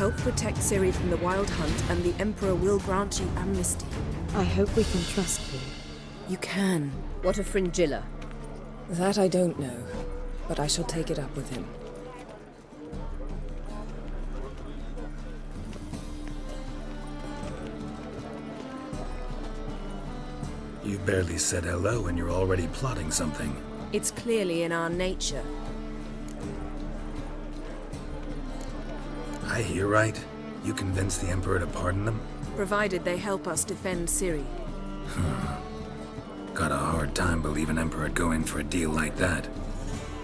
Help protect Ciri from the Wild Hunt, and the Emperor will grant you amnesty. I hope we can trust you. You can. What of Fringilla? That I don't know, but I shall take it up with him. You barely said hello and you're already plotting something. It's clearly in our nature. I hear right. You convinced the Emperor to pardon them? Provided they help us defend Ciri. Got a hard time believing Emperor'd go in for a deal like that.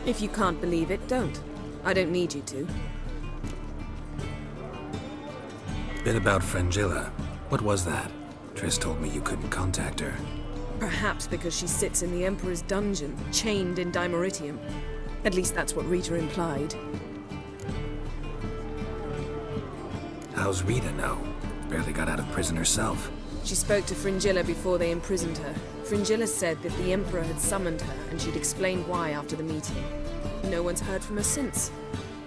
If you can't believe it, don't. I don't need you to. Bit about Fringilla. What was that? Triss told me you couldn't contact her. Perhaps because she sits in the Emperor's dungeon, chained in Dimeritium. At least that's what Rita implied. How's Rita know? Barely got out of prison herself. She spoke to Fringilla before they imprisoned her. Fringilla said that the Emperor had summoned her, and she'd explained why after the meeting. No one's heard from her since.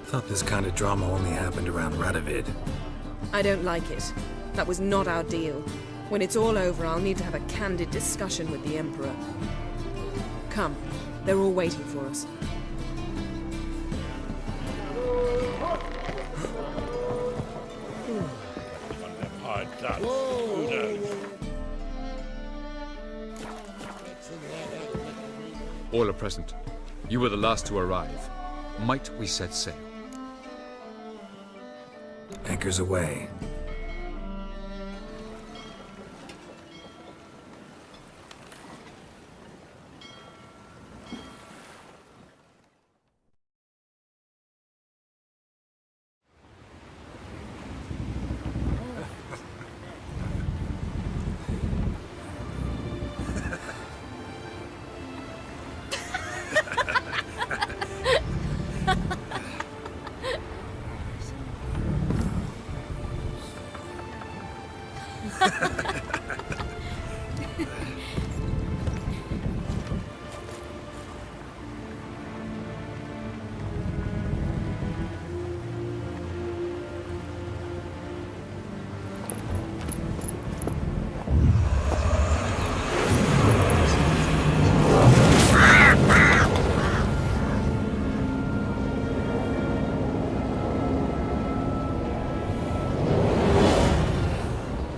Thought this kind of drama only happened around Radovid. I don't like it. That was not our deal. When it's all over, I'll need to have a candid discussion with the Emperor. Come. They're all waiting for us. All are present. You were the last to arrive. Might we set sail? Anchors away.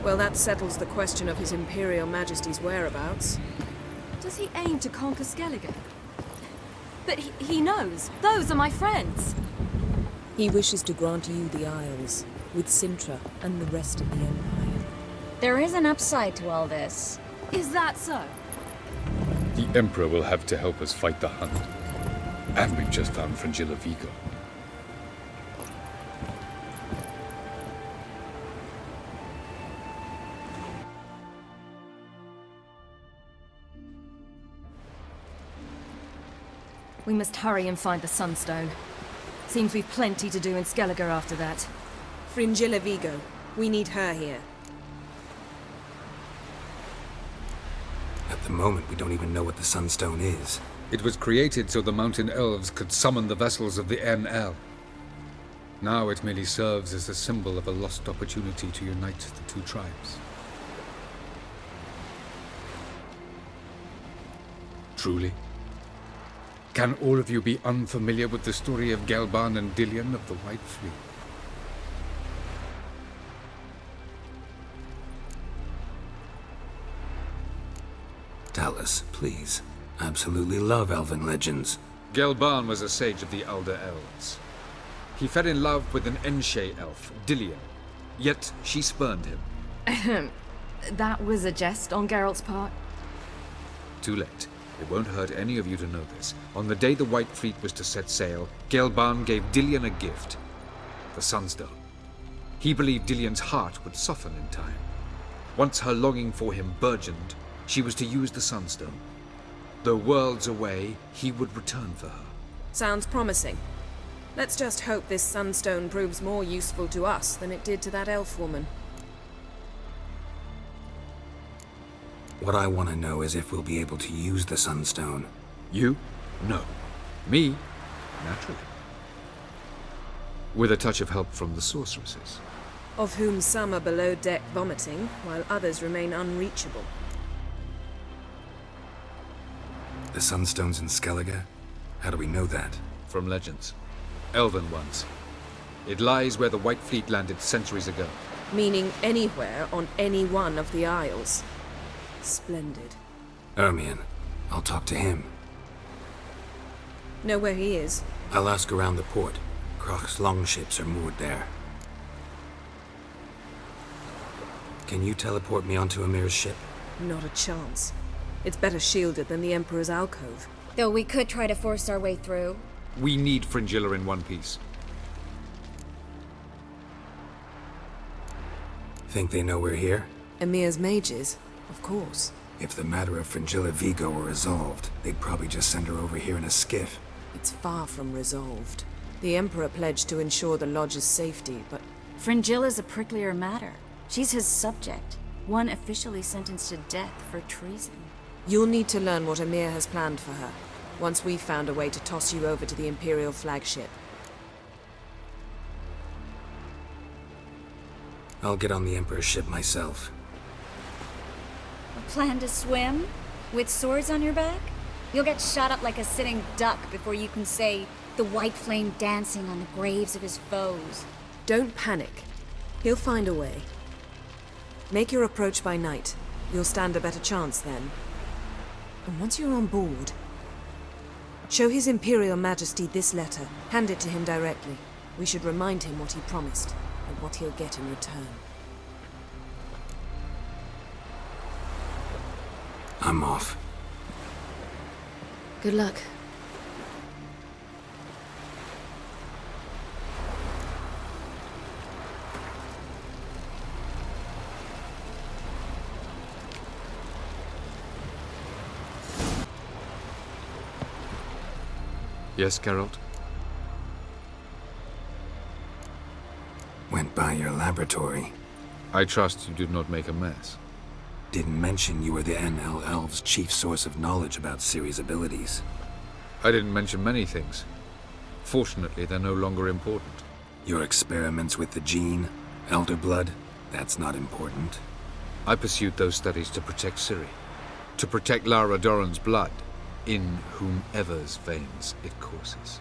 Well, that settles the question of His Imperial Majesty's whereabouts. Does he aim to conquer Skellige? But he knows. Those are my friends. He wishes to grant you the Isles, with Sintra and the rest of the Empire. There is an upside to all this. Is that so? The Emperor will have to help us fight the Hunt. And we've just found Fringilla Vigo. We must hurry and find the Sunstone. Seems we've plenty to do in Skellige after that. Fringilla Vigo. We need her here. At the moment, we don't even know what the Sunstone is. It was created so the Mountain Elves could summon the vessels of the NL. Now it merely serves as a symbol of a lost opportunity to unite the two tribes. Truly? Can all of you be unfamiliar with the story of Gelban and Dillion of the White Fleet? Tell us, please. Absolutely love elven legends. Gelban was a sage of the Elder Elves. He fell in love with an Enshe elf, Dillion, yet she spurned him. That was a jest on Geralt's part. Too late. It won't hurt any of you to know this. On the day the White Fleet was to set sail, Gelban gave Dillion a gift. The Sunstone. He believed Dillion's heart would soften in time. Once her longing for him burgeoned, she was to use the Sunstone. Though worlds away, he would return for her. Sounds promising. Let's just hope this Sunstone proves more useful to us than it did to that elf woman. What I want to know is if we'll be able to use the Sunstone. You? No. Me? Naturally. with a touch of help from the sorceresses. Of whom some are below deck vomiting, while others remain unreachable. The Sunstone's in Skellige? How do we know that? From legends. Elven ones. It lies where the White Fleet landed centuries ago. Meaning anywhere on any one of the Isles. Splendid. Ermion. I'll talk to him. Know where he is? I'll ask around the port. Krach's longships are moored there. Can you teleport me onto Emir's ship? Not a chance. It's better shielded than the Emperor's alcove. Though we could try to force our way through. We need Fringilla in one piece. Think they know we're here? Emir's mages? Of course. If the matter of Fringilla Vigo were resolved, they'd probably just send her over here in a skiff. It's far from resolved. The Emperor pledged to ensure the Lodge's safety, but Fringilla's a pricklier matter. She's his subject, one officially sentenced to death for treason. you'll need to learn what Emir has planned for her, once we've found a way to toss you over to the Imperial flagship. I'll get on the Emperor's ship myself. A plan to swim? With swords on your back? You'll get shot up like a sitting duck before you can say, the white flame dancing on the graves of his foes. Don't panic. He'll find a way. Make your approach by night. You'll stand a better chance then. And once you're on board, show His Imperial Majesty this letter. Hand it to him directly. We should remind him what he promised, and what he'll get in return. I'm off. Good luck. Yes, Geralt? Went by your laboratory. I trust you did not make a mess. Didn't mention you were the NL Elves' chief source of knowledge about Ciri's abilities. I didn't mention many things. Fortunately, they're no longer important. Your experiments with the gene, Elder Blood, that's not important. I pursued those studies to protect Ciri. To protect Lara Doran's blood, in whomever's veins it courses.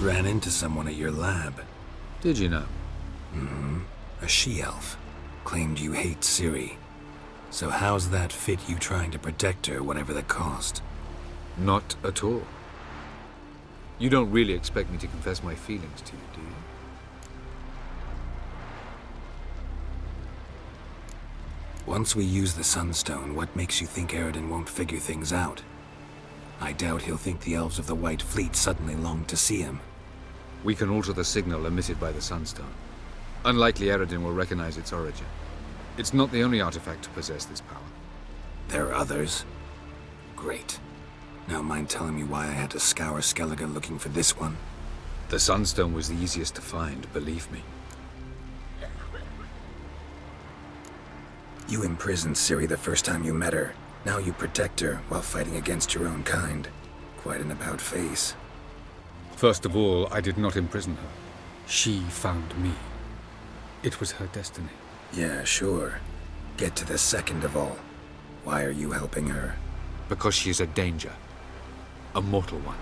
Ran into someone at your lab. Did you know? A she-elf. Claimed you hate Ciri. So how's that fit you trying to protect her, whatever the cost? Not at all. You don't really expect me to confess my feelings to you, do you? Once we use the Sunstone, what makes you think Eredin won't figure things out? I doubt he'll think the Elves of the White Fleet suddenly long to see him. We can alter the signal emitted by the Sunstone. Unlikely Eredin will recognize its origin. It's not the only artifact to possess this power. There are others? Great. Now mind telling me why I had to scour Skellige looking for this one? The Sunstone was the easiest to find, believe me. You imprisoned Ciri the first time you met her. Now you protect her while fighting against your own kind. Quite an about-face. First of all, I did not imprison her. She found me. It was her destiny. Yeah, sure. Get to the second of all. Why are you helping her? Because she is a danger. A mortal one.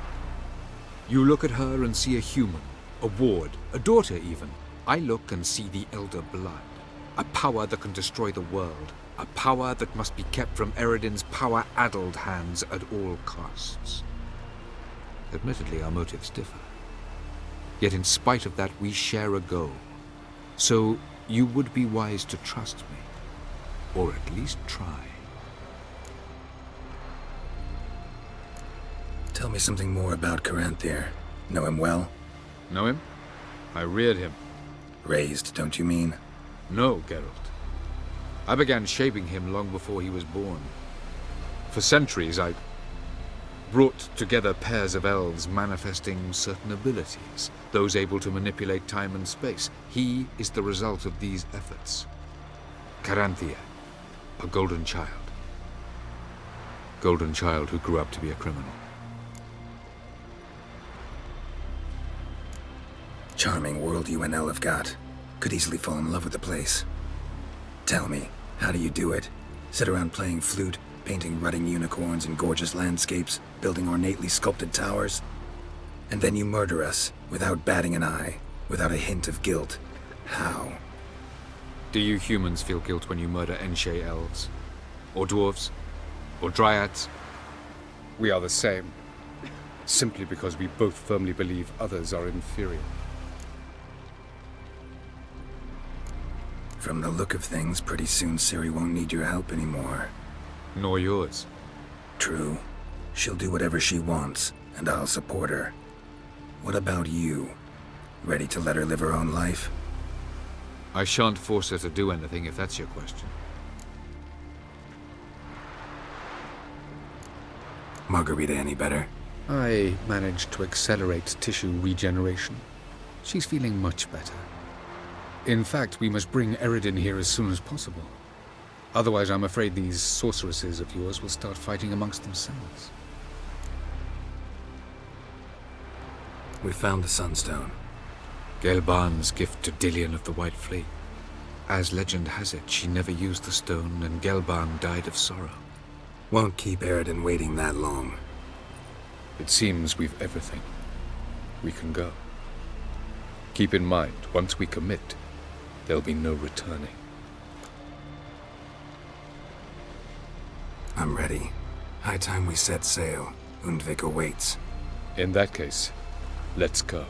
You look at her and see a human, a ward, a daughter even. I look and see the Elder Blood. A power that can destroy the world. A power that must be kept from Eredin's power-addled hands at all costs. Admittedly, our motives differ. Yet in spite of that, we share a goal. So, you would be wise to trust me. Or at least try. Tell me something more about Caranthir. Know him well? Know him? I reared him. Raised, don't you mean? No, Geralt. I began shaping him long before he was born. For centuries, I brought together pairs of elves manifesting certain abilities, those able to manipulate time and space. He is the result of these efforts. Caranthir, a golden child. Golden child who grew up to be a criminal. Charming world you and Elle have got. Could easily fall in love with the place. Tell me, how do you do it? Sit around playing flute, painting rutting unicorns and gorgeous landscapes, building ornately sculpted towers? And then you murder us, without batting an eye, without a hint of guilt. How? Do you humans feel guilt when you murder Enshe elves? Or dwarves? Or dryads? We are the same, simply because we both firmly believe others are inferior. From the look of things, pretty soon Ciri won't need your help anymore. Nor yours. True. She'll do whatever she wants, and I'll support her. What about you? Ready to let her live her own life? I shan't force her to do anything if that's your question. Margarita any better? I managed to accelerate tissue regeneration. She's feeling much better. In fact, we must bring Eredin here as soon as possible. Otherwise, I'm afraid these sorceresses of yours will start fighting amongst themselves. We found the Sunstone. Gelban's gift to Dillion of the White Fleet. As legend has it, she never used the stone, and Gelban died of sorrow. Won't keep Eredin waiting that long. It seems we've everything. We can go. Keep in mind, once we commit, there'll be no returning. I'm ready. High time we set sail. Undvik awaits. In that case, let's go.